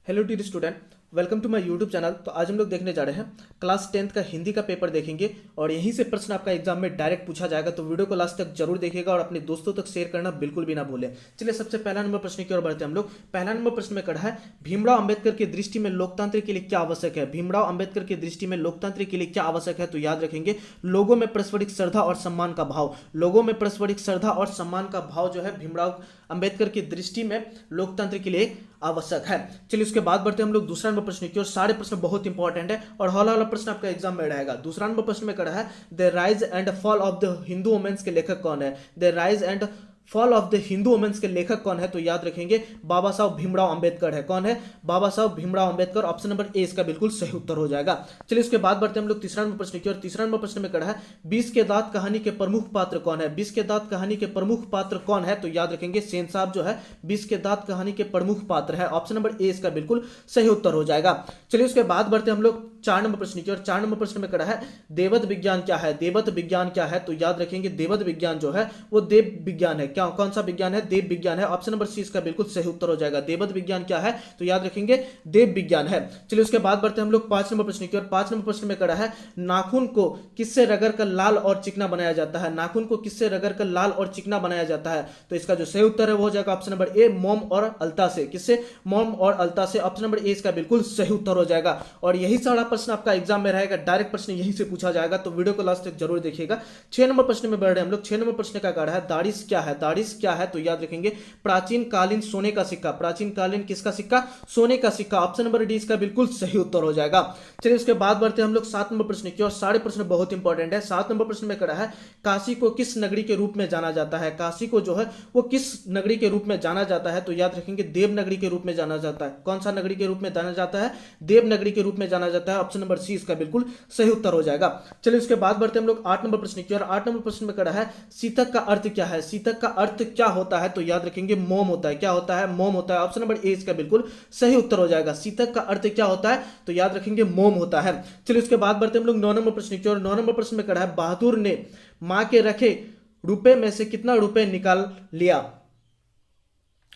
Hello dear student, welcome to my YouTube channel. तो आज हम लोग देखने जा रहे हैं क्लास 10th का हिंदी का पेपर देखेंगे और यहीं से प्रश्न आपका एग्जाम में डायरेक्ट पूछा जाएगा। तो वीडियो को लास्ट तक जरूर देखिएगा और अपने दोस्तों तक शेयर करना बिल्कुल भी ना भूलें। चलिए सबसे पहला नंबर प्रश्न की ओर बढ़ते हैं हम लोग। पहला नंबर प्रश्न में कहा है, भीमराव अंबेडकर की दृष्टि में लोकतंत्र के लिए क्या आवश्यक है। भीमराव अंबेडकर की दृष्टि में लोकतंत्र के लिए क्या आवश्यक है, तो याद रखेंगे लोगों में पारस्परिक श्रद्धा और सम्मान का भाव। लोगों में पारस्परिक श्रद्धा और सम्मान का भाव जो है भीमराव अंबेडकर की दृष्टि में लोकतंत्र के लिए आवश्यक है। चलिए उसके बाद बढ़ते हैं हम लोग दूसरा नंबर प्रश्न की ओर। सारे प्रश्न बहुत इंपॉर्टेंट है और हौला वाला प्रश्न आपका एग्जाम में रहेगा। दूसरा नंबर प्रश्न में कहा है, the rise and fall of the Hindu women's के लेखक कौन है। The rise and fall of the Hindu women's के लेखक कौन है, तो याद रखेंगे बाबा साहब भीमराव अंबेडकर है। कौन है? बाबा Saheb Bhimrao Ambedkar. Option number A इसका बिल्कुल सही उत्तर हो जाएगा। चलिए उसके बाद बढ़ते हैं हम लोग तीसरा नंबर प्रश्न की ओर। तीसरा नंबर प्रश्न में कहा है, 20 के दांत कहानी के प्रमुख पात्र कौन है। 20 के दांत कहानी के प्रमुख पात्र कौन है, तो याद रखेंगे सेन साहब जो है 20 के दांत कहानी के प्रमुख पात्र है। ऑप्शन नंबर ए इसका बिल्कुल सही उत्तर हो जाएगा। चलिए उसके बाद बढ़ते हैं हम लोग 4 नंबर प्रश्न की ओर। 4 नंबर प्रश्न में कहा है, देवत विज्ञान क्या है। देवत विज्ञान क्या है, तो याद रखेंगे देवत विज्ञान जो है वो देव विज्ञान है। क्या कौन सा विज्ञान है? देव विज्ञान है। ऑप्शन नंबर सी इसका बिल्कुल सही उत्तर हो जाएगा। देवत विज्ञान क्या है, तो याद रखेंगे देव विज्ञान है। चलिए उसके बाद बढ़ते हैं हम लोग 5 नंबर प्रश्न की ओर। 5 नंबर प्रश्न में कहा है, नाखून को किससे रगड़कर लाल और चिकना बनाया जाता है। नाखून को किससे रगड़कर लाल और चिकना बनाया जाता है, तो इसका जो सही उत्तर है वो हो जाएगा ऑप्शन नंबर ए, मोम और अलता से। किससे? मोम और अलता से। ऑप्शन नंबर ए इसका बिल्कुल सही उत्तर हो जाएगा। और यही सारा प्रश्न आपका एग्जाम में रहेगा, डायरेक्ट प्रश्न यहीं से पूछा जाएगा, तो वीडियो को लास्ट तक जरूर देखिएगा। 6 नंबर प्रश्न में बढ़ रहे हैं हम लोग। 6 नंबर प्रश्न का कहा है, दारिश क्या है। दारिश क्या है, तो याद रखेंगे प्राचीन कालीन सोने का सिक्का। प्राचीन कालीन किसका सिक्का? सोने का सिक्का। ऑप्शन नंबर डी इसका बिल्कुल सही उत्तर हो जाएगा। चलिए उसके बाद बढ़ते हैं हम लोग 7 नंबर प्रश्न की ओर। सारे प्रश्न बहुत इंपॉर्टेंट है। 7 नंबर प्रश्न में कहा है, काशी को किस नगरी के रूप में जाना जाता है। काशी को जो है वो किस नगरी के रूप में जाना जाता है, तो याद रखेंगे देवनगरी के रूप में जाना जाता है। कौन सा नगरी के रूप में जाना जाता है? देवनगरी के रूप में जाना जाता है। ऑप्शन नंबर सी इसका बिल्कुल सही उत्तर हो जाएगा। चलिए उसके बाद बढ़ते हैं हम लोग 8 नंबर प्रश्न की ओर। 8 नंबर प्रश्न में कहा है, सीतक का अर्थ क्या है। सीतक का अर्थ क्या होता है, तो याद रखेंगे मोम होता है। क्या होता है? मोम होता है। ऑप्शन नंबर ए इसका बिल्कुल सही उत्तर हो जाएगा। सीतक का अर्थ क्या होता है, तो याद रखेंगे मोम होता है। चलिए उसके बाद बढ़ते हैं हम लोग 9 नंबर प्रश्न की ओर। 9 नंबर प्रश्न में कहा है, बहादुर ने मां के रखे रुपए में से कितना रुपए निकाल लिया।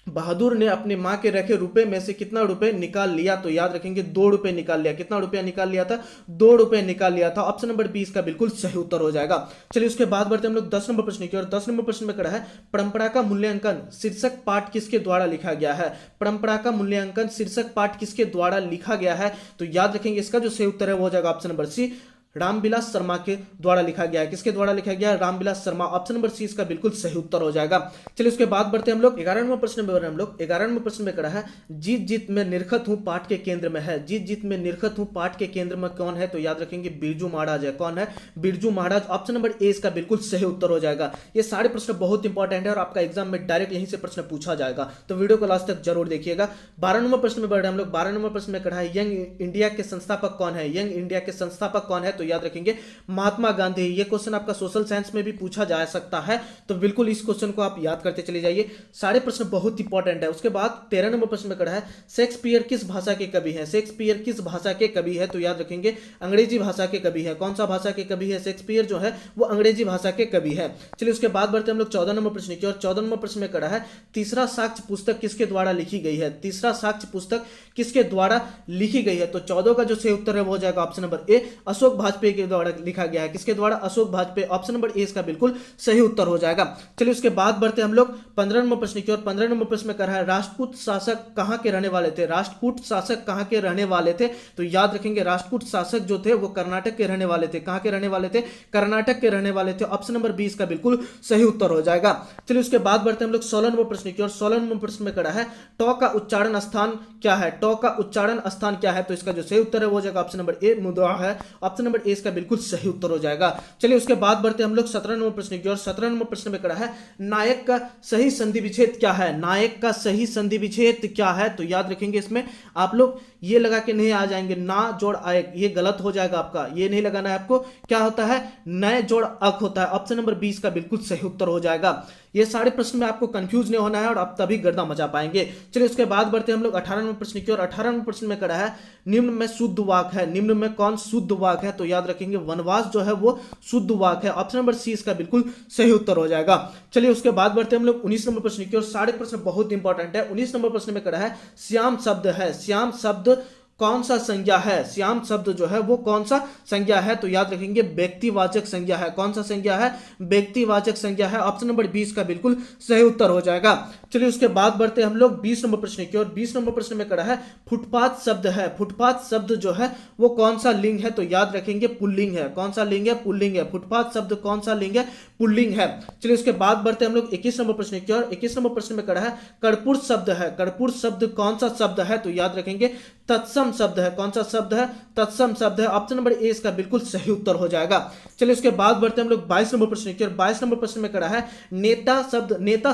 बहादुर ने अपने मां के रखे रुपए में से कितना रुपए निकाल लिया, तो याद रखेंगे 2 रुपए निकाल लिया। कितना रुपया निकाल लिया था? 2 रुपए निकाल लिया था। ऑप्शन नंबर बी इसका बिल्कुल सही उत्तर हो जाएगा। चलिए उसके बाद बढ़ते हम लोग 10 नंबर प्रश्न की ओर। 10 नंबर प्रश्न में कहा है, परंपरा का मूल्यांकन शीर्षक पाठ किसके द्वारा लिखा गया है। परंपरा का मूल्यांकन शीर्षक पाठ किसके द्वारा लिखा गया है, तो याद रखेंगे इसका जो सही उत्तर है वो हो जाएगा option number C, Ramvilas Sharma के द्वारा लिखा गया है। किसके द्वारा लिखा गया है? Ramvilas Sharma. Option number C इसका बिल्कुल सही उत्तर हो जाएगा। चलिए उसके बाद बढ़ते हैं हम लोग 11 नंबर प्रश्न में। हम लोग 11 नंबर प्रश्न में कहा है, जीत जीत में निरखत हूं पाठ के केंद्र में है। जीत जीत में निरखत हूं पाठ के केंद्र में कौन है, तो याद रखेंगे बिरजू महाराज है। कौन है? Birju Maharaj. Option number A इसका बिल्कुल सही उत्तर हो जाएगा। ये सारे प्रश्न बहुत इंपॉर्टेंट है और आपका एग्जाम में डायरेक्ट यहीं से प्रश्न पूछा जाएगा, तो वीडियो को लास्ट तक जरूर देखिएगा। 12 नंबर प्रश्न में बढ़ रहे हैं हम लोग। 12 नंबर प्रश्न में कहा है, यंग इंडिया के संस्थापक कौन है। यंग इंडिया के संस्थापक कौन है, तो याद रखेंगे महात्मा गांधी। ये क्वेश्चन आपका सोशल साइंस में भी पूछा जा सकता है, तो बिल्कुल इस क्वेश्चन को आप याद करते चले जाइए। सारे प्रश्न बहुत इंपॉर्टेंट है। उसके बाद 13 नंबर प्रश्न में कहा है, शेक्सपियर किस भाषा के कवि है। शेक्सपियर किस भाषा के कवि है, तो याद रखेंगे अंग्रेजी भाषा के कवि है। कौन सा भाषा के कवि है? शेक्सपियर जो है वो अंग्रेजी भाषा के कवि है। चलिए उसके बाद बढ़ते हम लोग 14 नंबर प्रश्न की ओर। 14 नंबर प्रश्न में कहा है, तीसरा साक्ष्य पुस्तक किसके द्वारा लिखी गई है। तीसरा साक्ष्य पुस्तक किसके द्वारा लिखी गई है, तो 14 का जो सही उत्तर है वो हो जाएगा option number A, Ashok Vajpayee के द्वारा लिखा गया है। किसके द्वारा? Ashok Vajpayee. Option number A इसका बिल्कुल सही उत्तर हो जाएगा। चलिए उसके बाद बढ़ते हम लोग 15 नंबर प्रश्न की ओर। 15 नंबर प्रश्न में कह रहा है, राष्ट्रकूट शासक कहां के रहने वाले थे। राष्ट्रकूट शासक कहां के रहने वाले थे, तो याद रखेंगे राष्ट्रकूट शासक जो थे वो कर्नाटक के रहने वाले थे। कहां के रहने वाले थे? कर्नाटक के रहने वाले थे। ऑप्शन नंबर बी इसका बिल्कुल सही उत्तर हो जाएगा। चलिए उसके बाद बढ़ते हम लोग 16 नंबर प्रश्न की ओर। 16 नंबर प्रश्न में कह रहा है, टॉ का उच्चारण स्थान क्या है। टॉ का उच्चारण स्थान क्या है, तो इसका जो सही उत्तर है वो हो जाएगा ऑप्शन नंबर ए, मुद्रा है। ऑप्शन नंबर ए इसका बिल्कुल सही उत्तर हो जाएगा। चलिए उसके बाद बढ़ते हम लोग 17 नंबर प्रश्न की ओर। 17 नंबर प्रश्न में कहा है, नायक का सही संधि विच्छेद क्या है। नायक का सही संधि विच्छेद क्या है, तो याद रखेंगे इसमें आप लोग ये लगा के नहीं आ जाएंगे, ना जोड़ आयक, ये गलत हो जाएगा आपका, ये नहीं लगाना है आपको। क्या होता है? नए जोड़ अक होता है। ऑप्शन नंबर 20 का बिल्कुल सही उत्तर हो जाएगा। ये सारे प्रश्न में आपको कंफ्यूज नहीं होना है और आप तभी गर्दा मचा पाएंगे। चलिए उसके बाद बढ़ते हैं हम लोग 18 नंबर प्रश्न की ओर। 18 नंबर प्रश्न में कड़ा है निम्न में शुद्ध वाक्य है। निम्न में कौन शुद्ध वाक्य है? तो याद रखेंगे वनवास जो है वो शुद्ध वाक्य है। ऑप्शन नंबर सी इसका बिल्कुल सही उत्तर हो जाएगा। चलिए उसके बाद बढ़ते हैं हम लोग 19 नंबर प्रश्न की ओर। सारे प्रश्न बहुत इंपॉर्टेंट है। 19 नंबर प्रश्न में कड़ा है श्याम शब्द है। श्याम शब्द कौन सा संज्ञा है? श्याम शब्द जो है वो कौन सा संज्ञा है? तो याद रखेंगे व्यक्तिवाचक संज्ञा है। कौन सा संज्ञा है? व्यक्तिवाचक संज्ञा है। ऑप्शन नंबर 20 का बिल्कुल सही उत्तर हो जाएगा। चलिए उसके बाद बढ़ते हैं हम लोग 20 नंबर प्रश्न की ओर। 20 नंबर प्रश्न में कड़ा है फुटपाथ शब्द है। फुटपाथ शब्द जो है वो कौन सा लिंग है? तो याद रखेंगे पुल्लिंग है। कौन सा लिंग है? पुल्लिंग है। फुटपाथ शब्द कौन सा लिंग है? पुल्लिंग है। चलिए उसके बाद बढ़ते हैं हम लोग 21 नंबर प्रश्न की ओर। 21 नंबर प्रश्न में कड़ा है कर्पूर शब्द है। कर्पूर शब्द कौन सा शब्द है? तो याद रखेंगे तत्सम शब्द है। कौन सा शब्द है? तत्सम शब्द है। ऑप्शन नंबर ए इसका बिल्कुल सही उत्तर हो जाएगा। चलिए उसके बाद बढ़ते हैं हम लोग 22 नंबर प्रश्न की ओर। 22 नंबर प्रश्न में कड़ा है नेता शब्द नेता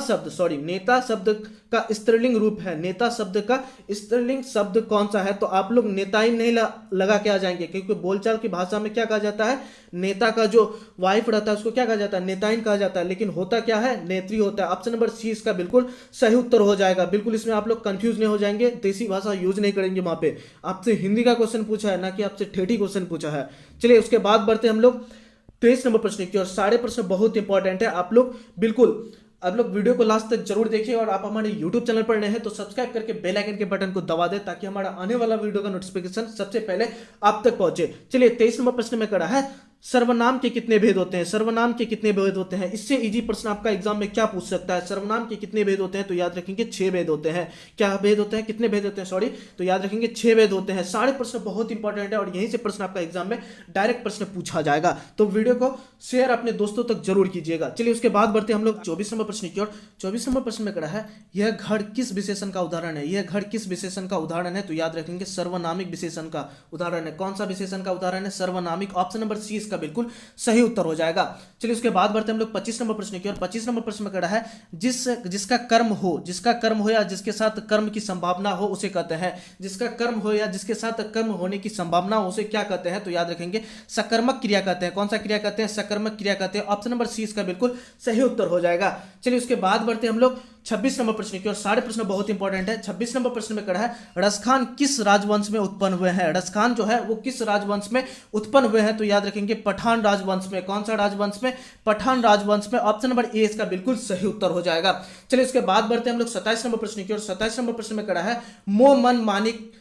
शब्द का स्त्रीलिंग रूप है। नेता शब्द का स्त्रीलिंग शब्द कौन सा है? तो आप लोग नेताइन नहीं लगा के आ जाएंगे, क्योंकि बोलचाल की भाषा में क्या कहा जाता है? नेता का जो वाइफ रहता है उसको क्या कहा जाता है? नेताइन कहा जाता है, लेकिन होता क्या है? नेत्री होता है। ऑप्शन नंबर सी इसका बिल्कुल सही उत्तर हो जाएगा। बिल्कुल इसमें आप लोग कंफ्यूज नहीं हो जाएंगे, देसी भाषा यूज नहीं करेंगे। वहां पे आपसे हिंदी का क्वेश्चन पूछा है, ना कि आपसे ठेठी क्वेश्चन पूछा है। चलिए उसके बाद बढ़ते हम लोग 23 नंबर प्रश्न की ओर। सारे प्रश्न बहुत इंपॉर्टेंट है। आप लोग वीडियो को लास्ट तक जरूर देखिए और आप हमारे YouTube चैनल पर नए हैं तो सब्सक्राइब करके बेल आइकन के बटन को दबा दें, ताकि हमारा आने वाला वीडियो का नोटिफिकेशन सबसे पहले आप तक पहुंचे। चलिए 23 नंबर प्रश्न में कड़ा है सर्वनाम के कितने भेद होते हैं? सर्वनाम के कितने भेद होते हैं? इससे इजी प्रश्न आपका एग्जाम में क्या पूछ सकता है? सर्वनाम के कितने भेद होते हैं? तो याद रखेंगे 6 भेद होते हैं। क्या भेद होते हैं? कितने भेद होते हैं? सॉरी, तो याद रखेंगे 6 भेद होते हैं। सारे प्रश्न बहुत इंपॉर्टेंट है और यहीं से प्रश्न आपका एग्जाम में डायरेक्ट प्रश्न पूछा जाएगा। तो वीडियो को शेयर अपने दोस्तों तक जरूर कीजिएगा। चलिए उसके बाद बढ़ते हम लोग 24 नंबर प्रश्न की ओर। 24 नंबर प्रश्न में कड़ा है यह घड़ किस विशेषण का उदाहरण है? यह घड़ किस विशेषण का उदाहरण है? तो याद रखेंगे सर्वनामिक विशेषण का उदाहरण है। कौन सा विशेषण का उदाहरण है? सर्वनामिक। ऑप्शन नंबर सी इसका बिल्कुल सही उत्तर हो जाएगा। चलिए उसके बाद बढ़ते हम लोग 25 नंबर प्रश्न की ओर। 25 नंबर प्रश्न में कड़ा है जिसका कर्म हो या जिसके साथ कर्म की संभावना हो उसे कहते हैं। जिसका कर्म हो या जिसके साथ कर्म होने की संभावना हो उसे क्या कहते हैं? तो याद रखेंगे सकर्मक क्रिया कहते हैं। कौन सा क्रिया कहते हैं? सकर्मक क्रिया कहते हैं। ऑप्शन नंबर सी इसका बिल्कुल सही उत्तर हो जाएगा। चलिए उसके बाद बढ़ते हम लोग 26 नंबर प्रश्न की ओर। सारे प्रश्न बहुत इंपॉर्टेंट है। 26 नंबर प्रश्न में कड़ा है रसखान किस राजवंश में उत्पन्न हुए हैं? रसखान जो है वो किस राजवंश में उत्पन्न हुए हैं? तो याद रखेंगे पठान राजवंश में। कौन सा राजवंश में? पठान राजवंश में। ऑप्शन नंबर ए इसका बिल्कुल सही उत्तर हो जाएगा। चलिए इसके बाद बढ़ते हम लोग 27 नंबर प्रश्न की ओर। 27 नंबर प्रश्न में कड़ा है मोह मन मानिक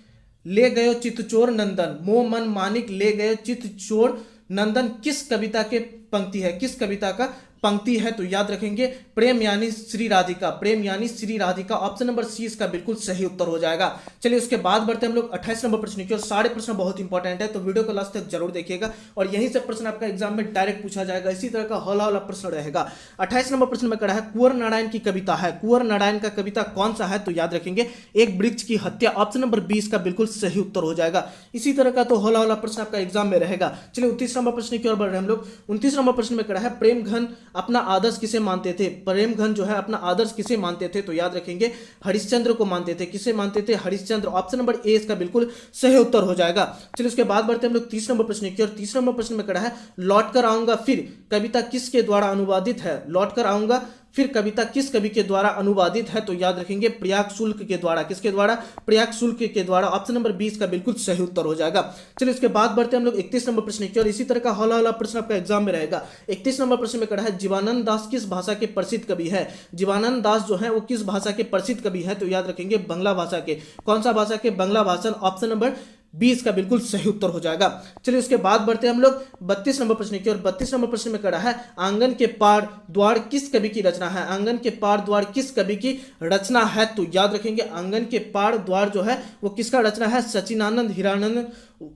ले गयो चितचोर नंदन। मोह मन मानिक ले गयो चितचोर नंदन किस कविता के पंक्ति है? किस कविता का पंक्ति है? तो याद रखेंगे प्रेम यानी श्री राधिका। प्रेम यानी Shri Radhika. Option number C इसका बिल्कुल सही उत्तर हो जाएगा। चलिए उसके बाद बढ़ते हम लोग 28 नंबर प्रश्न की ओर। सारे प्रश्न बहुत इंपॉर्टेंट है तो वीडियो को लास्ट तक जरूर देखिएगा और यहीं से प्रश्न आपका एग्जाम में डायरेक्ट पूछा जाएगा। इसी तरह का हौला हौला प्रश्न रहेगा। 28 नंबर प्रश्न में कड़ा है कुंवर नारायण की कविता है। कुंवर नारायण का कविता कौन सा है? तो याद रखेंगे एक वृक्ष की हत्या। ऑप्शन नंबर 20 का बिल्कुल सही उत्तर हो जाएगा। इसी तरह का तो हौला हौला प्रश्न आपका एग्जाम में रहेगा। चलिए 29 नंबर प्रश्न की ओर बढ़ रहे हम लोग। 29 नंबर प्रश्न में कड़ा है प्रेम घन अपना आदर्श किसे मानते थे? प्रेम घन जो है अपना आदर्श किसे मानते थे? तो याद रखेंगे हरिश्चंद्र को मानते थे। किसे मानते थे? हरिश्चंद्र। ऑप्शन नंबर ए इसका बिल्कुल सही उत्तर हो जाएगा। चलिए उसके बाद बढ़ते हम लोग 30 नंबर प्रश्न की ओर। 30 नंबर प्रश्न में कड़ा है लौट कर आऊंगा फिर कविता किसके द्वारा अनुवादित है? लौट कर आऊंगा फिर कविता किस कवि के द्वारा अनुवादित है? तो याद रखेंगे प्रयाग शुल्क के द्वारा। किसके द्वारा? प्रयाग शुल्क के द्वारा। ऑप्शन नंबर 20 का बिल्कुल सही उत्तर हो जाएगा। चलिए इसके बाद बढ़ते हम लोग 31 नंबर प्रश्न की ओर। इसी तरह का हौला हौला प्रश्न आपका एग्जाम में रहेगा। 31 नंबर प्रश्न में कड़ा है जीवानंद दास किस भाषा के प्रसिद्ध कवि है? जीवानंद दास जो है वो किस भाषा के प्रसिद्ध कवि है? तो याद रखेंगे बांग्ला भाषा के। कौन सा भाषा के? बांग्ला भाषा। ऑप्शन नंबर 20 का बिल्कुल सही उत्तर हो जाएगा। चलिए उसके बाद बढ़ते हम लोग 32 नंबर प्रश्न की ओर। 32 नंबर प्रश्न में कड़ा है आंगन के पार द्वार किस कवि की रचना है? आंगन के पार द्वार किस कवि की रचना है? तो याद रखेंगे आंगन के पार द्वार जो है वो किसका रचना है? सचिनानंद हीरानंद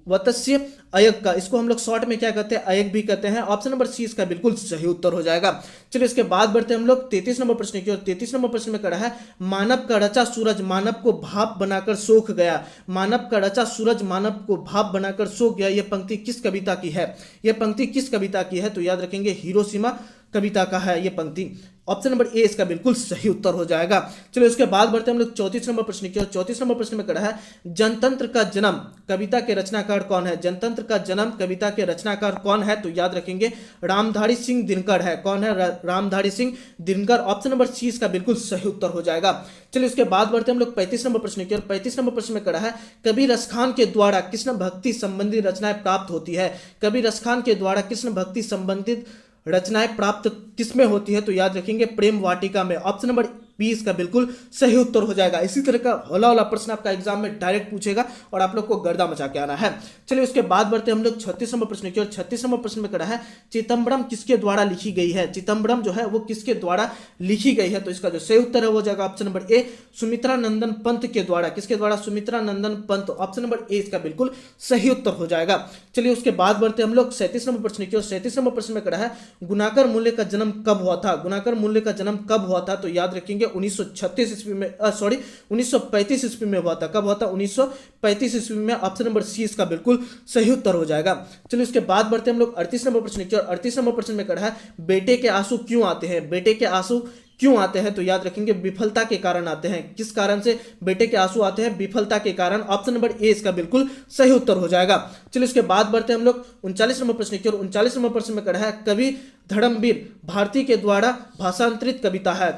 वत्स्य अयग का। इसको हम लोग शॉर्ट में क्या कहते हैं? अयग भी कहते हैं। ऑप्शन नंबर सी इसका बिल्कुल सही उत्तर हो जाएगा। चलिए इसके बाद बढ़ते हम लोग 33 नंबर प्रश्न की ओर। 33 नंबर प्रश्न में कड़ा है मानव का रचा सूरज मानव को भाप बनाकर सोख गया। मानव का रचा सूरज मानव को भाप बनाकर सोख गया। यह पंक्ति किस कविता की है? यह पंक्ति किस कविता की है? तो याद रखेंगे हिरोशिमा कविता का है ये पंक्ति। ऑप्शन नंबर ए इसका बिल्कुल सही उत्तर हो जाएगा। चलिए उसके बाद बढ़ते हैं हम लोग 34 नंबर प्रश्न की ओर। 34 नंबर प्रश्न में कड़ा है जनतंत्र का जन्म कविता के रचनाकार कौन है? जनतंत्र का जन्म कविता के रचनाकार कौन है? तो याद रखेंगे रामधारी सिंह दिनकर है। कौन है? Ramdhari Singh Dinkar. Option number C इसका बिल्कुल सही उत्तर हो जाएगा। चलिए उसके बाद बढ़ते हैं हम लोग 35 नंबर प्रश्न की ओर। 35 नंबर प्रश्न में कड़ा है कबीर रसखान के द्वारा कृष्ण भक्ति संबंधी रचनाएं प्राप्त होती है। कबीर रसखान के द्वारा कृष्ण भक्ति संबंधित रचनाएं प्राप्त किसमें होती है? तो याद रखेंगे प्रेम वाटिका में। ऑप्शन नंबर बी इसका बिल्कुल सही उत्तर हो जाएगा। इसी तरह का होला प्रश्न आपका एग्जाम में डायरेक्ट पूछेगा और आप लोग को गर्दा मचा के आना है। चलिए उसके बाद बढ़ते हैं हम लोग 36 नंबर प्रश्न की ओर। 36 नंबर प्रश्न में कड़ा है चिदंबरम किसके द्वारा लिखी गई है? चिदंबरम जो है वो किसके द्वारा लिखी गई है? तो इसका जो सही उत्तर है वो हो जाएगा ऑप्शन नंबर ए सुमित्रा नंदन पंत के द्वारा। किसके द्वारा? सुमित्रा नंदन पंत। ऑप्शन नंबर ए इसका बिल्कुल सही उत्तर हो जाएगा। चलिए उसके बाद बढ़ते हैं हम लोग 37 नंबर प्रश्न की ओर। 37 नंबर प्रश्न में कड़ा है गुणाकर मूल्य का जन्म कब हुआ था? गुणाकर मूल्य का जन्म कब हुआ था? तो याद रखेंगे 1936 ईस्वी में 1935 ईस्वी में हुआ था। कब हुआ था? 1935 ईस्वी में। ऑप्शन नंबर सी इसका बिल्कुल सही उत्तर हो जाएगा। चलिए उसके बाद बढ़ते हैं हम लोग 38 नंबर प्रश्न की ओर। 38 नंबर प्रश्न में कड़ा है बेटे के आंसू क्यों आते हैं? बेटे के आंसू क्यों आते हैं? तो याद रखेंगे विफलता के कारण आते हैं। किस कारण से बेटे के आंसू आते हैं? विफलता के कारण। ऑप्शन नंबर ए इसका बिल्कुल सही उत्तर हो जाएगा। चलिए उसके बाद बढ़ते हैं हम लोग 39 नंबर प्रश्न की ओर। 39 नंबर प्रश्न में कड़ा है कवि धर्मवीर भारती के द्वारा भाषांतरित कविता है।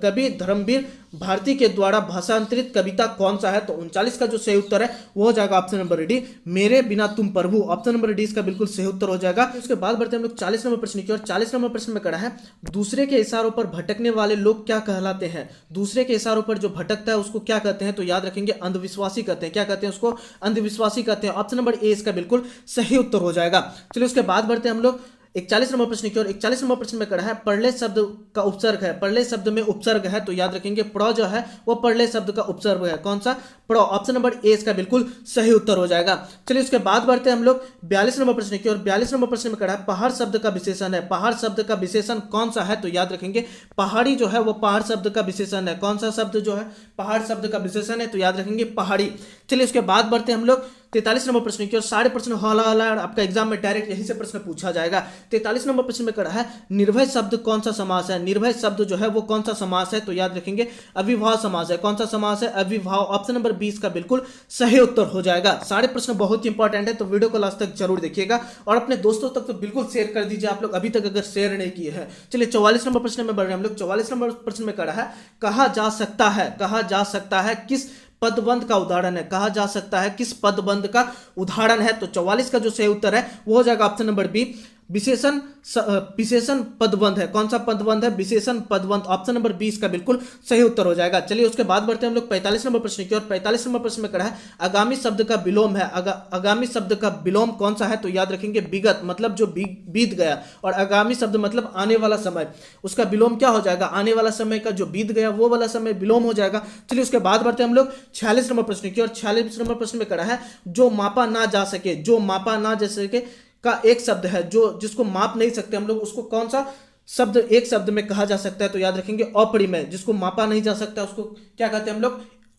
कवि धर्मवीर भारती के द्वारा भाषांतरित कविता कौन सा है? तो 39 का जो सही उत्तर है वो हो जाएगा ऑप्शन नंबर डी मेरे बिना तुम प्रभु। ऑप्शन नंबर डी इसका बिल्कुल सही उत्तर हो जाएगा। उसके बाद बढ़ते हैं हम लोग 40 नंबर प्रश्न की ओर। 40 नंबर प्रश्न में कड़ा है दूसरे के इशारों पर भटकने वाले लोग क्या कहलाते हैं? दूसरे के इशारों पर जो भटकता है उसको क्या कहते हैं? तो याद रखेंगे अंधविश्वासी कहते हैं। क्या कहते हैं उसको? अंधविश्वासी कहते हैं। ऑप्शन नंबर ए इसका बिल्कुल सही उत्तर हो जाएगा। चलिए उसके बाद बढ़ते हैं हम लोग 41 नंबर प्रश्न की ओर। 41 नंबर प्रश्न में कड़ा है परले शब्द का उपसर्ग है। परले शब्द में उपसर्ग है तो याद रखेंगे प्र जो है वो परले शब्द का उपसर्ग है। कौन सा? प्र। ऑप्शन नंबर ए इसका बिल्कुल सही उत्तर हो जाएगा। चलिए उसके बाद बढ़ते हैं हम लोग 42 नंबर प्रश्न की ओर। 42 नंबर प्रश्न में कड़ा है पहाड़ शब्द का विशेषण है। पहाड़ शब्द का विशेषण कौन सा है? तो याद रखेंगे पहाड़ी जो है वो पहाड़ शब्द का विशेषण है। कौन सा शब्द जो है पहाड़ शब्द का विशेषण है? तो याद रखेंगे पहाड़ी। चलिए उसके बाद बढ़ते हैं हम लोग 43 नंबर प्रश्न की ओर। सारे प्रश्न हॉला आपका एग्जाम में डायरेक्ट यही से प्रश्न पूछा जाएगा। 43 नंबर प्रश्न में कड़ा है निर्भय शब्द कौन सा समास है? निर्भय शब्द जो है वो कौन सा समास है? तो याद रखेंगे अविभाव समास है। कौन सा समास है? अविभाव। ऑप्शन नंबर 20 का बिल्कुल सही उत्तर हो जाएगा। सारे प्रश्न बहुत इंपॉर्टेंट है तो वीडियो को लास्ट तक जरूर देखिएगा और अपने दोस्तों तक तो बिल्कुल शेयर कर दीजिए आप लोग अभी तक अगर शेयर नहीं किए हैं। चलिए 44 नंबर प्रश्न में बढ़ रहे हैं हम लोग। 44 नंबर प्रश्न में कड़ा है कहा जा सकता है, कहा जा सकता है किस पदबंध का उदाहरण है? कहा जा सकता है किस पदबंध का उदाहरण है? तो 44 का जो सही उत्तर है वो हो जाएगा ऑप्शन नंबर बी विशेषण पदबंध है। कौन सा पदबंध है? विशेषण पदबंध। ऑप्शन नंबर 20 का बिल्कुल सही उत्तर हो जाएगा। चलिए उसके बाद बढ़ते हैं हम लोग 45 नंबर प्रश्न की ओर। 45 नंबर प्रश्न में कड़ा है आगामी शब्द का विलोम है। आगामी शब्द का विलोम कौन सा है? तो याद रखेंगे विगत, मतलब जो बीत गया, और आगामी शब्द मतलब आने वाला समय। उसका विलोम क्या हो जाएगा? आने वाला समय का जो बीत गया वो वाला समय विलोम हो जाएगा। चलिए उसके बाद बढ़ते हैं हम लोग 46 नंबर प्रश्न की ओर। 46 नंबर प्रश्न में कड़ा है जो मापा ना जा सके, जो मापा ना जा सके का एक शब्द है जो जिसको माप नहीं सकते हम लोग, उसको कौन सा शब्द एक शब्द में कहा जा सकता है? तो याद रखेंगे अपरिमेय। जिसको मापा नहीं जा सकता उसको क्या कहते हैं हम लोग?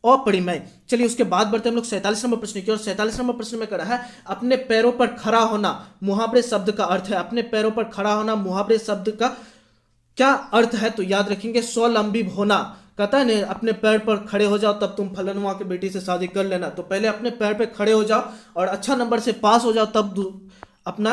अपरिमेय। चलिए उसके बाद बढ़ते हैं हम लोग 47 नंबर प्रश्न की ओर। 47 नंबर प्रश्न में कड़ा है अपने पैरों पर खड़ा होना मुहावरे शब्द का अर्थ है। अपने पैरों पर खड़ा होना मुहावरे शब्द का क्या अर्थ है? तो याद रखेंगे स्वावलंबी होना। कहता है नहीं अपने पैर पर खड़े हो जाओ तब तुम फलनुमा की बेटी से शादी कर लेना। तो पहले अपने पैर पर खड़े हो जाओ और अच्छा नंबर से पास हो जाओ तब अपना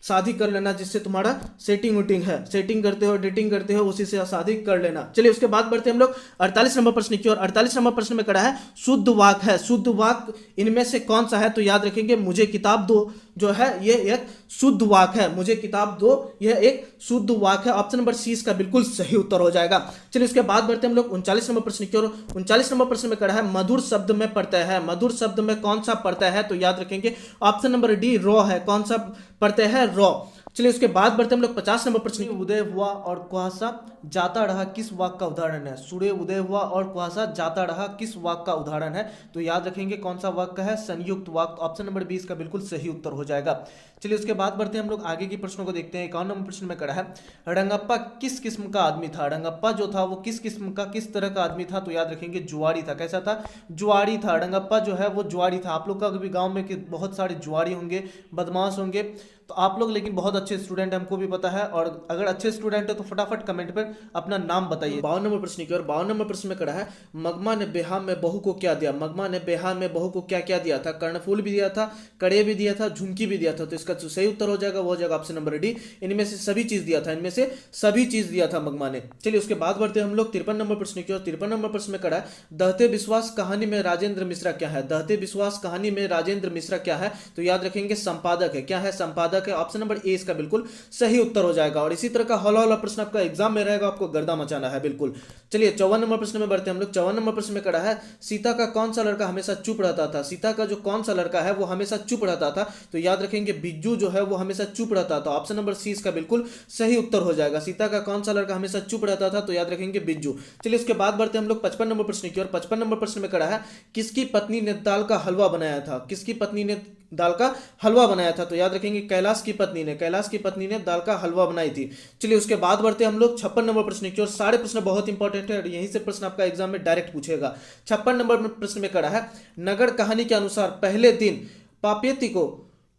शादी कर लेना, जिससे तुम्हारा सेटिंग उटिंग है, सेटिंग करते हो डेटिंग करते हो उसी से शादी कर लेना। चलिए उसके बाद बढ़ते हैं हम लोग 48 नंबर प्रश्न की ओर। 48 नंबर प्रश्न में कड़ा है शुद्ध वाक है। शुद्ध वाक इनमें से कौन सा है? तो याद रखेंगे मुझे किताब दो जो है ये एक शुद्ध वाक है। मुझे किताब दो यह एक शुद्ध वाक है। ऑप्शन नंबर सी इसका बिल्कुल सही उत्तर हो जाएगा। चलिए उसके बाद बढ़ते हैं हम लोग 39 नंबर प्रश्न की ओर। 39 नंबर प्रश्न में कड़ा है मधुर शब्द में प्रत्यय है। मधुर शब्द में कौन सा प्रत्यय है? तो याद रखेंगे ऑप्शन नंबर डी रॉ है। कौन सा प्रत्यय है? रॉ। चलिए उसके बाद बढ़ते हैं हम लोग 50 नंबर प्रश्न। उदय हुआ और कुहासा जाता रहा किस वाक का उदाहरण है? सूर्य उदय हुआ और कुहासा जाता रहा किस वाक का उदाहरण है? तो याद रखेंगे कौन सा वाक्य है? संयुक्त वाक्य। ऑप्शन नंबर 20 का बिल्कुल सही उत्तर हो जाएगा। चलिए उसके बाद बढ़ते हैं हम लोग आगे के प्रश्नों को देखते हैं। 51 नंबर प्रश्न में कड़ा है रंगप्पा किस किस्म का आदमी था? रंगप्पा जो था वो किस किस्म का किस तरह का आदमी था? तो याद रखेंगे जुआरी था। कैसा था? जुआरी था। रंगप्पा जो है वो जुआरी था। आप लोग का भी गाँव में बहुत सारे जुआरी होंगे, बदमाश होंगे, तो आप लोग लेकिन बहुत अच्छे स्टूडेंट हैं, हमको भी पता है, और अगर अच्छे स्टूडेंट है तो फटाफट कमेंट पर अपना नाम बताइए। 52 नंबर प्रश्न की ओर 52 नंबर प्रश्न में कड़ा है, मगमा ने बेहा में बहू को क्या दिया। मगमा ने बेहा में बहू को क्या क्या दिया था। कर्णफूल भी दिया था, कड़े भी दिया था, झुमकी भी दिया था। तो इसका जो सही उत्तर हो जाएगा वो हो जाएगा ऑप्शन नंबर डी, इनमें से सभी चीज दिया था, इनमें से सभी चीज दिया था मगमा ने। चलिए उसके बाद बढ़ते हैं हम लोग 53 नंबर प्रश्न की ओर। 53 नंबर प्रश्न में कड़ा है, दहते विश्वास कहानी में राजेंद्र मिश्रा क्या है। दहते विश्वास कहानी में राजेंद्र मिश्रा क्या है, तो याद रखेंगे संपादक है। क्या है, संपादक है। ऑप्शन नंबर ए इसका बिल्कुल सही उत्तर हो जाएगा। और इसी तरह का हौला हौला प्रश्न आपका एग्जाम में रहेगा, आपको गर्दा मचाना है बिल्कुल। चलिए 54 नंबर प्रश्न में बढ़ते हैं हम लोग। 54 नंबर प्रश्न में कड़ा है, सीता का कौन सा लड़का हमेशा चुप रहता था। सीता का जो कौन सा लड़का है वो हमेशा चुप रहता था, तो याद रखेंगे बिज्जू जो है वो हमेशा चुप रहता था। ऑप्शन नंबर सी इसका बिल्कुल सही उत्तर हो जाएगा। सीता का कौन सा लड़का हमेशा चुप रहता था, तो याद रखेंगे बिज्जू। चलिए उसके बाद बढ़ते हैं हम लोग 55 नंबर प्रश्न की ओर। 55 नंबर प्रश्न में कड़ा है, किसकी पत्नी ने दाल का हलवा बनाया था। किसकी पत्नी ने दाल का हलवा बनाया था, तो याद रखेंगे कैलाश की पत्नी ने। कैलाश की पत्नी ने दाल का हलवा बनाई थी। चलिए उसके बाद बढ़ते हैं हम लोग 56 नंबर प्रश्न की ओर। सारे प्रश्न बहुत इंपॉर्टेंट है और यहीं से प्रश्न आपका एग्जाम में डायरेक्ट पूछेगा। 56 नंबर प्रश्न में कड़ा है, नगर कहानी के अनुसार पहले दिन पापेती को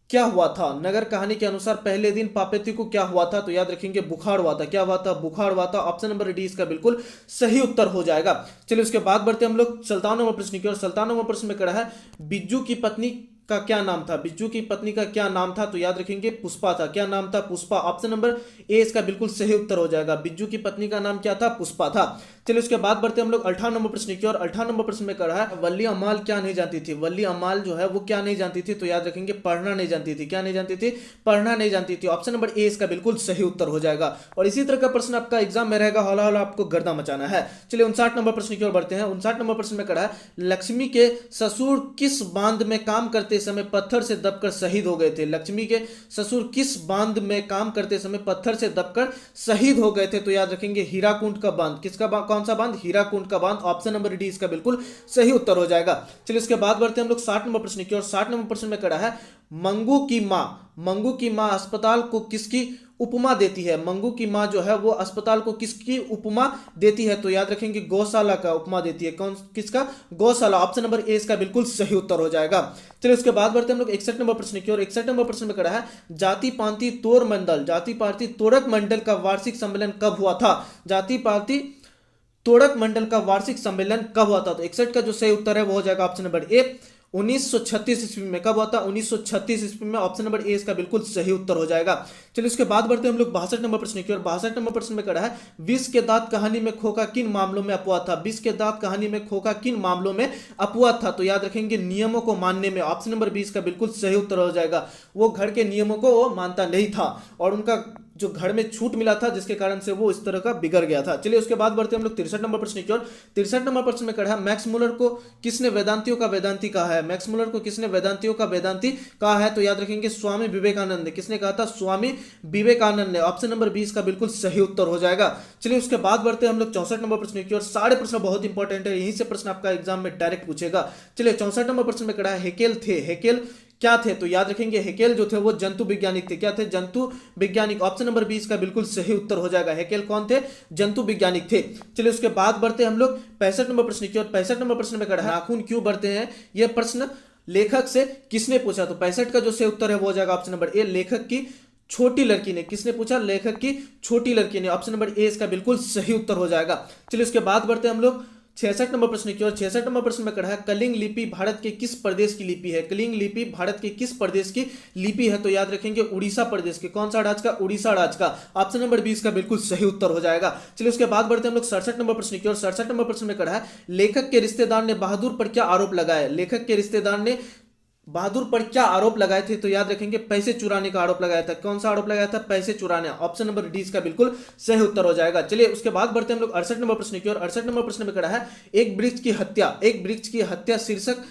क्या हुआ था। नगर कहानी के अनुसार पहले दिन पापेती को क्या हुआ था, तो याद रखेंगे बुखार हुआ था। क्या हुआ था, बुखार हुआ था। ऑप्शन नंबर डी इसका बिल्कुल सही उत्तर हो जाएगा। चलिए उसके बाद बढ़ते हम लोग 57 नंबर प्रश्न की ओर। 57 नंबर प्रश्न में कड़ा है, बिज्जू की पत्नी का क्या नाम था। बिज्जू की पत्नी का क्या नाम था, तो याद रखेंगे पुष्पा था। क्या नाम था, पुष्पा। ऑप्शन नंबर ए इसका बिल्कुल सही उत्तर हो जाएगा। बिज्जू की पत्नी का नाम क्या था, पुष्पा था। चलिए उसके बाद बढ़ते हम लोग 58 नंबर प्रश्न की ओर। 58 नंबर प्रश्न में कहा है, वल्ली अम्माल क्या नहीं जानती थी। वल्ली अम्माल जो है वो क्या नहीं जानती थी, तो याद रखेंगे पढ़ना नहीं जानती थी। क्या नहीं जानती थी, पढ़ना नहीं जानती थी। ऑप्शन नंबर ए इसका बिल्कुल सही उत्तर हो जाएगा। और इसी तरह का प्रश्न आपका एग्जाम में रहेगा, हौला हौला आपको गर्दा मचाना है। चलिए 59 नंबर प्रश्न की ओर बढ़ते हैं। 59 नंबर प्रश्न में कहा है, लक्ष्मी के ससुर किस बांध में काम करते समय पत्थर से दबकर शहीद हो गए थे। लक्ष्मी के ससुर किस बांध में काम करते समय पत्थर से दबकर शहीद हो गए थे, तो याद रखेंगे हीराकुंड का बांध। किसका कौन सा बांध, हीराकुंड का बांध। ऑप्शन नंबर डी इसका बिल्कुल सही उत्तर हो जाएगा। चलिए इसके बाद बढ़ते हैं हम लोग 60 नंबर प्रश्न की ओर। 60 नंबर प्रश्न में कड़ा है, मंगू की मां अस्पताल को किसकी उपमा देती है। मंगू की मां जो है वो अस्पताल को किसकी उपमा देती है, तो याद रखेंगे गौशाला का उपमा देती है। कौन, किसका, गौशाला। ऑप्शन नंबर ए इसका बिल्कुल सही उत्तर हो जाएगा। चलिए उसके बाद बढ़ते हम लोग 61 नंबर प्रश्न की ओर। 61 नंबर प्रश्न में कड़ा है, जाति पांति तोड़ मंडल, जाति पांति तोड़क मंडल का वार्षिक सम्मेलन कब हुआ था। जाति पांति तोड़क मंडल का वार्षिक सम्मेलन कब हुआ था, तो 61 का जो सही उत्तर है वो हो जाएगा ऑप्शन नंबर ए, 1936 ईस्वी में। कब हुआ था, 1936 ईस्वी में। ऑप्शन नंबर ए इसका बिल्कुल सही उत्तर हो जाएगा। चलिए उसके बाद बढ़ते हैं हम लोग 62 नंबर प्रश्न की ओर। 62 नंबर प्रश्न में कड़ा है, विष के दांत कहानी में खोखा किन मामलों में अपवाद था। विष के दांत कहानी में खोखा किन मामलों में अपवाद था, तो याद रखेंगे नियमों को मानने में। ऑप्शन नंबर 20 का बिल्कुल सही उत्तर हो जाएगा। वो घर के नियमों को वो मानता नहीं था और उनका जो घर में छूट मिला था जिसके कारण से वो इस तरह का बिगड़ गया था। चलिए उसके बाद बढ़ते हैं हम लोग 63 नंबर प्रश्न की ओर। 63 नंबर प्रश्न में कहा है, मैक्स मुलर को किसने वेदांतियों का वेदांती कहा है। मैक्स मुलर को किसने वेदांतियों का वेदांती कहा है, तो याद रखेंगे स्वामी विवेकानंद ने। किसने कहा था, स्वामी विवेकानंद ने। ऑप्शन नंबर 20 का बिल्कुल सही उत्तर हो जाएगा। चलिए उसके बाद बढ़ते हैं हम लोग 64 नंबर प्रश्न की ओर। सारे प्रश्न बहुत इंपॉर्टेंट है, यहीं से प्रश्न आपका एग्जाम में डायरेक्ट पूछेगा। चलिए 64 नंबर प्रश्न में कहा है, हेकेल थे। हेकेल क्या थे, तो याद रखेंगे हेकेल जो थे वो जंतु वैज्ञानिक थे। क्या थे, जंतु वैज्ञानिक। ऑप्शन नंबर 20 का बिल्कुल सही उत्तर हो जाएगा। हेकेल कौन थे, जंतु वैज्ञानिक थे। चलिए उसके बाद बढ़ते हैं हम लोग 65 नंबर प्रश्न की ओर। 65 नंबर प्रश्न में कहा है, नाखून क्यों बढ़ते हैं, यह प्रश्न लेखक से किसने पूछा, तो 65 का जो सही उत्तर है वो हो जाएगा ऑप्शन नंबर ए, लेखक की छोटी लड़की ने। किसने पूछा, लेखक की छोटी लड़की ने। ऑप्शन नंबर ए इसका बिल्कुल सही उत्तर हो जाएगा। चलिए उसके बाद बढ़ते हैं हम लोग 66 नंबर प्रश्न की ओर। 66 नंबर प्रश्न में कहा है, कलिंग लिपि भारत के किस प्रदेश की लिपि है। कलिंग लिपि भारत के किस प्रदेश की लिपि है, तो याद रखेंगे उड़ीसा प्रदेश के। कौन सा राज्य का, उड़ीसा राज्य का। ऑप्शन नंबर 20 का बिल्कुल सही उत्तर हो जाएगा। चलिए उसके बाद बढ़ते हैं हम लोग 67 नंबर प्रश्न की ओर। 67 नंबर प्रश्न में कहा है, लेखक के रिश्तेदार ने बहादुर पर क्या आरोप लगाया। लेखक के रिश्तेदार ने बहादुर पर क्या आरोप लगाए थे, तो याद रखेंगे पैसे चुराने का आरोप लगाया था। कौन सा आरोप लगाया था, पैसे चुराने। ऑप्शन नंबर डी इसका बिल्कुल सही उत्तर हो जाएगा। चलिए उसके बाद बढ़ते हैं हम लोग 68 नंबर प्रश्न की ओर। 68 नंबर प्रश्न में कहा है, एक वृक्ष की हत्या शीर्षक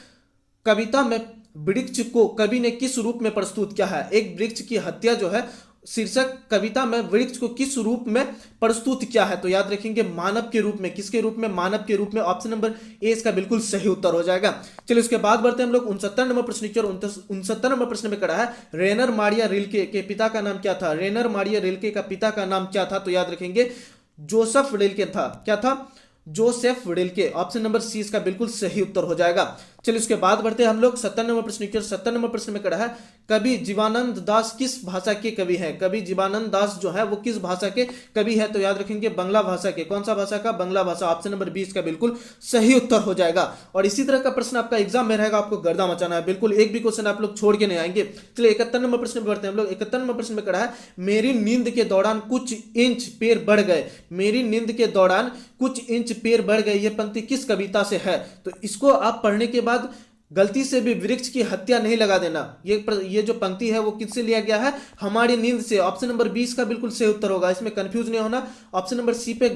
कविता में वृक्ष को कवि ने किस रूप में प्रस्तुत किया है। एक वृक्ष की हत्या जो है शीर्षक कविता में वृक्ष को किस रूप में प्रस्तुत किया है, तो याद रखेंगे मानव के रूप में। किसके रूप में, मानव के रूप में। ऑप्शन नंबर ए इसका बिल्कुल सही उत्तर हो जाएगा। चलिए उसके बाद बढ़ते हैं हम लोग 69 नंबर प्रश्न की ओर। 69 नंबर प्रश्न में कहा है, रेनर मारिया रिल्के के पिता का नाम क्या था। रेनर मारिया रिल्के का पिता का नाम क्या था, तो याद रखेंगे जोसेफ रिल्के था। क्या था, Joseph Rilke. Option number C इसका बिल्कुल सही उत्तर हो जाएगा। चलिए उसके बाद बढ़ते हैं हम लोग 70 नंबर प्रश्न की ओर। 70 नंबर प्रश्न में कड़ा है कवि जीवानंद दास किस भाषा के कवि हैं? कवि जीवानंद दास जो है वो किस भाषा के कवि है? तो याद रखेंगे बांग्ला भाषा के। कौन सा भाषा का? बांग्ला भाषा। ऑप्शन नंबर 20 का बिल्कुल सही उत्तर हो जाएगा। और इसी तरह का प्रश्न आपका एग्जाम में रहेगा, आपको गर्दा मचाना है, बिल्कुल एक भी क्वेश्चन आप लोग छोड़ के नहीं आएंगे। चलिए 71 नंबर प्रश्न में बढ़ते हैं हम लोग। 71 नंबर प्रश्न में कड़ा है मेरी नींद के दौरान कुछ इंच पैर बढ़ गए। मेरी नींद के दौरान कुछ इंच पैर बढ़ गए, यह पंक्ति किस कविता से है? तो इसको आप पढ़ने के बाद गलती से भी वृक्ष की हत्या नहीं लगा देना। ये जो पंक्ति है वो किससे लिया गया है? हमारी नींद से। ऑप्शन नंबर 20 का बिल्कुल सही उत्तर होगा, इसमें कंफ्यूज नहीं होना। ऑप्शन नंबर सी पे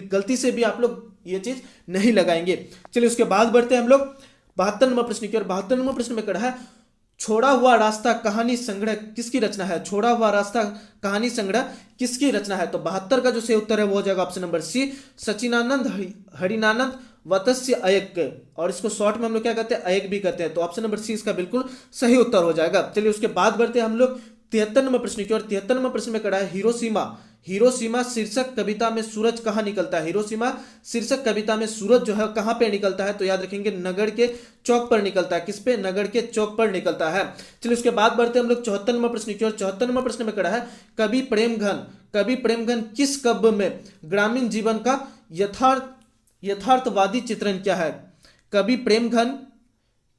गलती से भी आप लोग ये चीज नहीं लगाएंगे। चलिए उसके बाद बढ़ते हैं हम लोग 72 नंबर प्रश्न की ओर। 72 नंबर प्रश्न में कड़ा है छोड़ा हुआ रास्ता कहानी संग्रह किसकी रचना है? छोड़ा हुआ रास्ता कहानी संग्रह किसकी रचना है? तो 72 का जो सही उत्तर है वो हो जाएगा ऑप्शन नंबर सी, सचिनानंद हरिनानंद वत्स्य अय्यर। और इसको शॉर्ट में हम लोग क्या कहते हैं? अय्यर भी कहते हैं। तो ऑप्शन नंबर सी इसका बिल्कुल सही उत्तर हो जाएगा। चलिए उसके बाद बढ़ते हैं हम लोग 73 नंबर प्रश्न की ओर। 73 नंबर प्रश्न में कड़ा है हिरोशिमा। हिरोशिमा शीर्षक कविता में सूरज कहाँ निकलता है? हिरोशिमा शीर्षक कविता में सूरज जो है कहाँ पे निकलता है? तो याद रखेंगे नगर के चौक पर निकलता है। किस पे? नगर के चौक पर निकलता है। चलिए उसके बाद बढ़ते हैं हम लोग 74 नंबर प्रश्न की ओर। 74 नंबर प्रश्न में कड़ा है कवि प्रेमघन किस काव्य में ग्रामीण जीवन का यथार्थवादी चित्रण क्या है? कवि प्रेमघन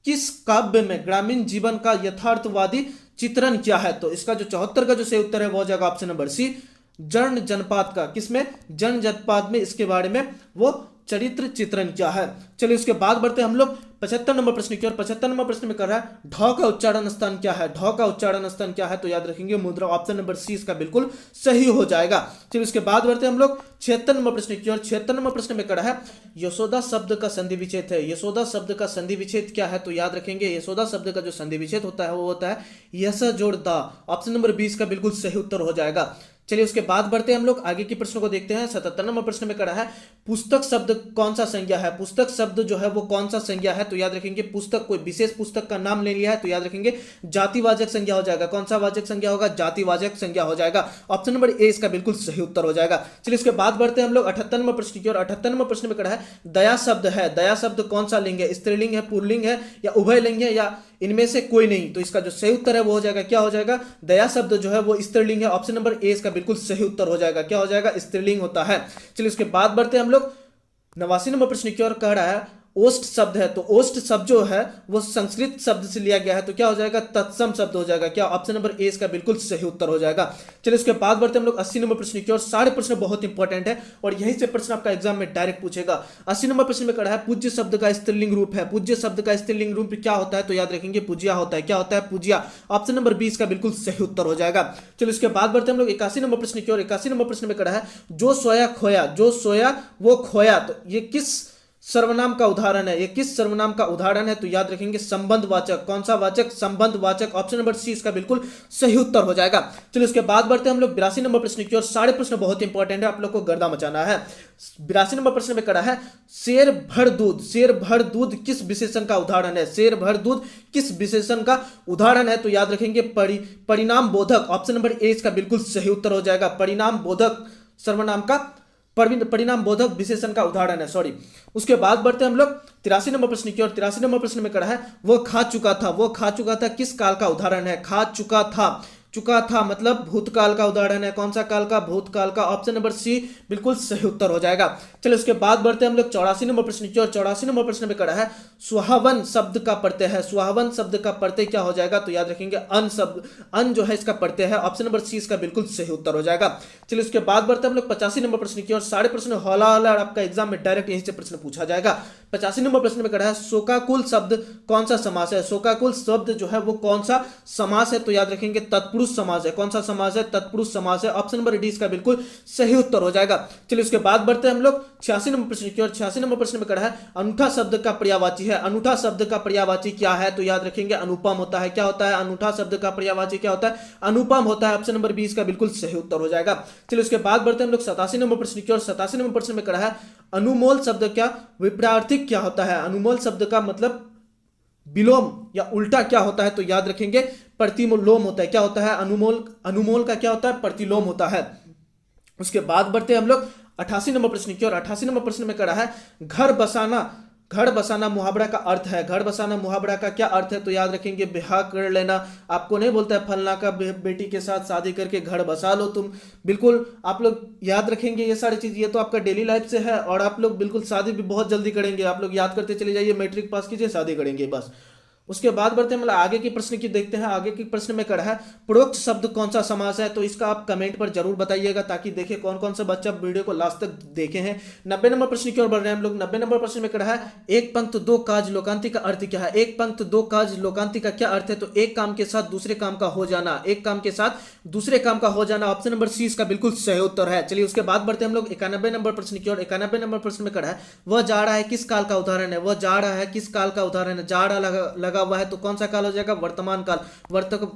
किस काव्य में ग्रामीण जीवन का यथार्थवादी चित्रण क्या है? तो इसका जो 74 का जो सही उत्तर है वो हो जाएगा ऑप्शन नंबर सी, जर्ण जनपात का। किसमें? जर्ण जनपात में इसके बारे में वो चरित्र चित्रण क्या है। चलिए उसके बाद बढ़ते हैं हम लोग 75 नंबर प्रश्न की ओर। 75 नंबर प्रश्न में कर रहा है ढ का उच्चारण स्थान क्या है? ढ का उच्चारण स्थान क्या है? तो याद रखेंगे मुद्रा। ऑप्शन नंबर सी इसका बिल्कुल सही हो जाएगा। चलिए उसके बाद बढ़ते हैं हम लोग 76 नंबर प्रश्न की ओर। 76 नंबर प्रश्न में कड़ा है यशोदा शब्द का संधि विच्छेद है। यशोदा शब्द का संधि विच्छेद क्या है? तो याद रखेंगे यशोदा शब्द का जो संधि विच्छेद होता है वो होता है यस जोड़ दा। ऑप्शन नंबर 20 का बिल्कुल सही उत्तर हो जाएगा। चलिए उसके बाद बढ़ते हैं हम लोग आगे के प्रश्नों को देखते हैं। 77 नंबर प्रश्न में कड़ा है पुस्तक शब्द कौन सा संज्ञा है? पुस्तक शब्द जो है वो कौन सा संज्ञा है? तो याद रखेंगे पुस्तक कोई विशेष पुस्तक का नाम ले लिया है तो याद रखेंगे जातिवाचक संज्ञा हो जाएगा। कौन सा वाचक संज्ञा होगा? जातिवाचक संज्ञा हो जाएगा। ऑप्शन नंबर ए इसका बिल्कुल सही उत्तर हो जाएगा। चलिए उसके बाद बढ़ते हैं हम लोग 78 नंबर प्रश्न की ओर। 78 नंबर प्रश्न में कड़ा है दया शब्द है। दया शब्द कौन सा लिंग है? स्त्रीलिंग है, पुल्लिंग है या उभय लिंग है या इनमें से कोई नहीं? तो इसका जो सही उत्तर है वो हो जाएगा क्या हो जाएगा? दया शब्द जो है वो स्त्रीलिंग है। ऑप्शन नंबर ए इसका बिल्कुल सही उत्तर हो जाएगा। क्या हो जाएगा? स्त्रीलिंग होता है। चलिए उसके बाद बढ़ते हैं हम लोग 89 नंबर प्रश्न की ओर। कह रहा है ओष्ठ शब्द है। तो ओष्ठ शब्द जो है वो संस्कृत शब्द से लिया गया है तो क्या हो जाएगा? तत्सम शब्द हो जाएगा। क्या? ऑप्शन नंबर ए इसका बिल्कुल सही उत्तर हो जाएगा। चलिए उसके बाद बढ़ते हैं हम लोग 80 नंबर प्रश्न की ओर। सारे प्रश्न बहुत इंपॉर्टेंट है और यहीं से प्रश्न आपका एग्जाम में डायरेक्ट पूछेगा। 80 नंबर प्रश्न में कड़ा है पूज्य शब्द का स्त्रीलिंग रूप है। पूज्य शब्द का स्त्रीलिंग रूप क्या होता है? तो याद रखेंगे पूज्या होता है। क्या होता है? पूज्या। ऑप्शन नंबर 20 का बिल्कुल सही उत्तर हो जाएगा। चलिए उसके बाद बढ़ते हैं हम लोग 81 नंबर प्रश्न की ओर। 81 नंबर प्रश्न में कड़ा है जो सोया खोया, जो सोया वो खोया। तो ये किस सर्वनाम का उदाहरण है? ये किस सर्वनाम का उदाहरण है? तो याद रखेंगे संबंधवाचक। कौन सा वाचक? संबंधवाचक। ऑप्शन नंबर सी इसका बिल्कुल सही उत्तर हो जाएगा। चलिए उसके बाद बढ़ते हैं हम लोग 82 नंबर प्रश्न की ओर। सारे प्रश्न बहुत इंपॉर्टेंट है, आप लोग को गर्दा मचाना है। 82 नंबर प्रश्न में कड़ा है शेर भर दूध। शेर भर दूध किस विशेषण का उदाहरण है? शेर भर दूध किस विशेषण का उदाहरण है? तो याद रखेंगे परिणाम बोधक। ऑप्शन नंबर ए इसका बिल्कुल सही उत्तर हो जाएगा। परिणाम बोधक सर्वनाम का परिणाम बोधक विशेषण का उदाहरण है। सॉरी। उसके बाद बढ़ते हैं हम लोग 83 नंबर प्रश्न की ओर। 83 नंबर प्रश्न में कड़ा है वो खा चुका था। वो खा चुका था किस काल का उदाहरण है? खा चुका था, चुका था मतलब भूतकाल का उदाहरण है। कौन सा काल का? भूतकाल का। ऑप्शन नंबर सी बिल्कुल सही उत्तर हो जाएगा। चलिए उसके बाद बढ़ते हैं हम लोग 84 नंबर प्रश्न की ओर। 84 नंबर प्रश्न में कड़ा है सुहावन शब्द का प्रत्यय है। सुहावन शब्द का प्रत्यय क्या हो जाएगा? तो याद रखेंगे अन शब्द, अन जो है इसका प्रत्यय है। ऑप्शन नंबर सी इसका बिल्कुल सही उत्तर हो जाएगा। चलिए उसके बाद बढ़ते हैं हम लोग 85 नंबर प्रश्न की ओर। सारे प्रश्न हौला हौला आपका एग्जाम में डायरेक्ट यहीं से प्रश्न पूछा जाएगा। 85 नंबर प्रश्न में कड़ा है शोकाकुल शब्द कौन सा समास है? शोकाकुल शब्द जो है वो कौन सा समास है? तो याद रखेंगे तत्पुरुष समास है। कौन सा समास है? तत्पुरुष समास है। ऑप्शन नंबर डी इसका बिल्कुल सही उत्तर हो जाएगा। चलिए उसके बाद बढ़ते हैं हम लोग 86 नंबर प्रश्न की ओर। 86 नंबर प्रश्न में कड़ा है अनूठा शब्द का पर्यायवाची है। अनूठा शब्द का पर्यायवाची क्या है? तो याद रखेंगे अनुपम होता है। क्या होता है? अनूठा शब्द का पर्यायवाची क्या होता है? अनुपम होता है। ऑप्शन नंबर 20 का बिल्कुल सही उत्तर हो जाएगा। चलिए उसके बाद बढ़ते हैं हम लोग 87 नंबर प्रश्न की ओर। 87 नंबर प्रश्न में कड़ा है अनुमोल शब्द क्या विपरीत क्या होता है? अनुमोल शब्द का मतलब विलोम या उल्टा क्या होता है? तो याद रखेंगे प्रतिलोम होता है। क्या होता है? अनुमोल का क्या होता है? प्रतिलोम होता है। उसके बाद बढ़ते हैं हम लोग 88 नंबर प्रश्न की ओर। 88 नंबर प्रश्न में कड़ा है घर बसाना मुहावरा का अर्थ है। घर बसाना मुहावरा का क्या अर्थ है? तो याद रखेंगे ब्याह कर लेना। आपको नहीं बोलता है फलना का बेटी के साथ शादी करके घर बसा लो तुम। बिल्कुल आप लोग याद रखेंगे ये सारी चीज, ये तो आपका डेली लाइफ से है। और आप लोग बिल्कुल शादी भी बहुत जल्दी करेंगे। आप लोग याद करते चले जाइए, मैट्रिक पास कीजिए, शादी करेंगे बस। उसके बाद बढ़ते हैं, मतलब आगे की प्रश्न की देखते हैं। आगे की प्रश्न में कड़ा है प्रोक्त शब्द कौन सा समास है? तो इसका आप कमेंट पर जरूर बताइएगा, ताकि देखें कौन कौन सा बच्चा वीडियो को लास्ट तक देखे हैं। 90 नंबर प्रश्न की ओर बढ़ रहे हैं हम लोग। 90 नंबर प्रश्न में कड़ा है एक पंक्त दो काज लोकांति का अर्थ क्या है? एक पंक्त दो काज लोकांति का क्या अर्थ है? तो एक काम के साथ दूसरे काम का हो जाना। एक काम के साथ दूसरे काम का हो जाना। ऑप्शन नंबर सी इसका बिल्कुल सही उत्तर है। चलिए उसके बाद बढ़ते हैं हम लोग 91 नंबर प्रश्न की ओर। 91 नंबर प्रश्न में कड़ा है वह जा रहा है किस काल का उदाहरण है? वह जा रहा है किस काल का उदाहरण है? जा रहा लगा हुआ है तो कौन सा काल हो जाएगा? वर्तमान काल।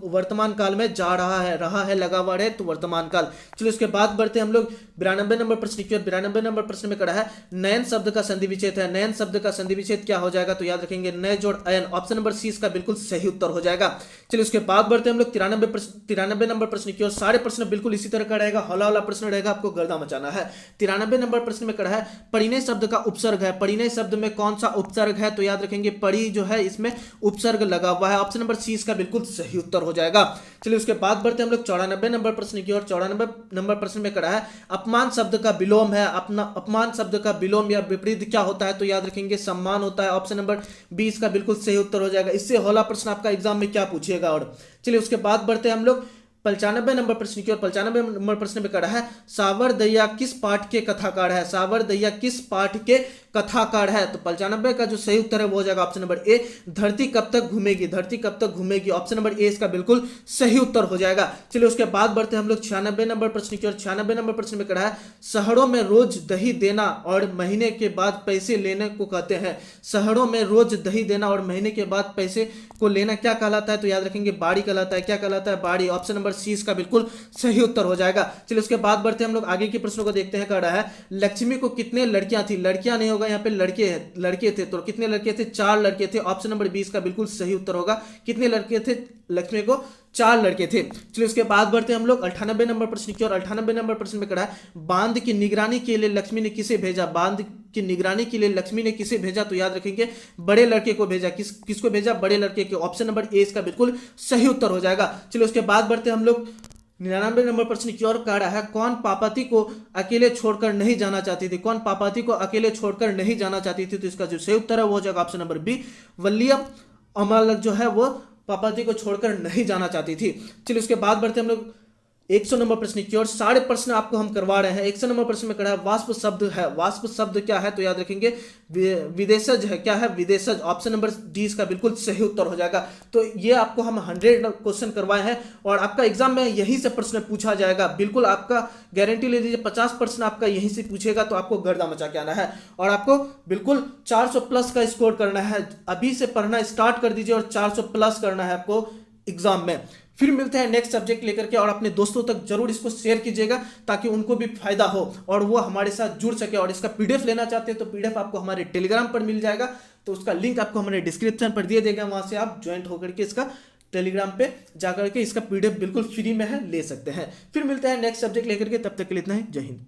वर्तमान काल में जा रहा है लगा हुआ है तो वर्तमान काल। चलिए उसके बाद बढ़ते हैं हम लोग 92 नंबर प्रश्न की ओर। 92 नंबर प्रश्न में कड़ा है नयन शब्द का संधि विच्छेद है। नयन शब्द का संधि विच्छेद क्या हो जाएगा? तो याद रखेंगे नय जोड़ अयन। ऑप्शन नंबर सी इसका बिल्कुल सही उत्तर हो जाएगा। चलिए उसके बाद बढ़ते हैं हम लोग 93 नंबर प्रश्न की ओर। सारे प्रश्न बिल्कुल इसी तरह का रहेगा, हौला वाला प्रश्न रहेगा, आपको गर्दा मचाना है। 93 नंबर प्रश्न में कड़ा है परिणय शब्द का उपसर्ग है। परिणय शब्द में कौन सा उपसर्ग है? तो याद रखेंगे परि जो है इसमें उपसर्ग लगा हुआ है। ऑप्शन नंबर सी इसका बिल्कुल सही उत्तर हो जाएगा। चलिए उसके बाद बढ़ते हैं हम लोग 94 नंबर प्रश्न की ओर। 94 नंबर प्रश्न में कड़ा है अपमान शब्द का विलोम है। अपमान शब्द का विलोम या विपरीत क्या होता है? तो याद रखेंगे सम्मान होता है। ऑप्शन नंबर बी इसका बिल्कुल सही उत्तर हो जाएगा। इससे हौला प्रश्न आपका एग्जाम में क्या पूछेगा। और चलिए उसके बाद बढ़ते हैं हम लोग 95 नंबर प्रश्न की ओर। 95 नंबर प्रश्न में कड़ा है सावर दैया किस पाठ के कथाकार है? सावर दैया किस पाठ के कथाकार है? तो 95 का जो सही उत्तर है वो हो जाएगा ऑप्शन नंबर ए धरती कब तक घूमेगी। धरती कब तक घूमेगी। ऑप्शन नंबर ए इसका बिल्कुल सही उत्तर हो जाएगा। चलिए उसके बाद बढ़ते हैं हम लोग 96 नंबर प्रश्न की ओर। 96 नंबर प्रश्न में कड़ा है शहरों में रोज दही देना और महीने के बाद पैसे लेने को कहते हैं। शहरों में रोज दही देना और महीने के बाद पैसे को लेना क्या कहलाता है? तो याद रखेंगे बाड़ी कहलाता है। क्या कहलाता है? बाड़ी। ऑप्शन नंबर सी इसका बिल्कुल सही उत्तर हो जाएगा। चलिए उसके बाद बढ़ते हैं हम लोग आगे के प्रश्नों को देखते हैं। कह रहा है लक्ष्मी को कितने लड़कियां थी? लड़कियां नहीं होगा यहाँ पे, लड़के थे। तो कितने लड़के थे? 4 लड़के थे। ऑप्शन नंबर 20 का बिल्कुल सही उत्तर होगा। कितने लड़के थे? लक्ष्मी को 4 लड़के थे। चलिए उसके बाद बढ़ते हैं हम लोग 98 नंबर प्रश्न की ओर। 98 नंबर प्रश्न में कहा है बांध की निगरानी के लिए लक्ष्मी ने किसे भेजा? बांध की निगरानी के लिए लक्ष्मी ने किसे भेजा? तो याद रखेंगे बड़े लड़के को भेजा। किसको भेजा? बड़े लड़के को। ऑप्शन नंबर ए इसका बिल्कुल सही उत्तर हो जाएगा। चलिए उसके बाद बढ़ते हैं हम लोग 99 नंबर प्रश्न की ओर। कह रहा है कौन पापाती को अकेले छोड़कर नहीं जाना चाहती थी? कौन पापाती को अकेले छोड़कर नहीं जाना चाहती थी? तो इसका जो सही उत्तर है वो हो जाएगा ऑप्शन नंबर बी वल्लियम अमल जो है वो पापाती को छोड़कर नहीं जाना चाहती थी। चलिए उसके बाद बढ़ते हम लोग 100 नंबर प्रश्न की ओर। सारे प्रश्न आपको हम करवा रहे हैं। 100 नंबर प्रश्न में कहा है वाष्प शब्द है। वाष्प शब्द क्या है? तो याद रखेंगे विदेशज है। क्या है? विदेशज। ऑप्शन नंबर डी इसका बिल्कुल सही उत्तर हो जाएगा। तो ये आपको हम 100 क्वेश्चन करवाए हैं और आपका एग्जाम में यही से प्रश्न पूछा जाएगा। बिल्कुल आपका गारंटी ले लीजिए 50 प्रश्न आपका यहीं से पूछेगा। तो आपको गर्दा मचा के आना है और आपको बिल्कुल 400 प्लस का स्कोर करना है। अभी से पढ़ना स्टार्ट कर दीजिए और 400 प्लस करना है आपको एग्जाम में। फिर मिलते हैं नेक्स्ट सब्जेक्ट लेकर के और अपने दोस्तों तक जरूर इसको शेयर कीजिएगा ताकि उनको भी फायदा हो और वो हमारे साथ जुड़ सके। और इसका पीडीएफ लेना चाहते हैं तो पीडीएफ आपको हमारे टेलीग्राम पर मिल जाएगा। तो उसका लिंक आपको हमारे डिस्क्रिप्शन पर दिए देगा, वहां से आप ज्वाइंट होकर के इसका टेलीग्राम पे जाकर के इसका पीडीएफ बिल्कुल फ्री में है, ले सकते हैं। फिर मिलते हैं नेक्स्ट सब्जेक्ट लेकर के, तब तक के लिए इतना ही। जय हिंद।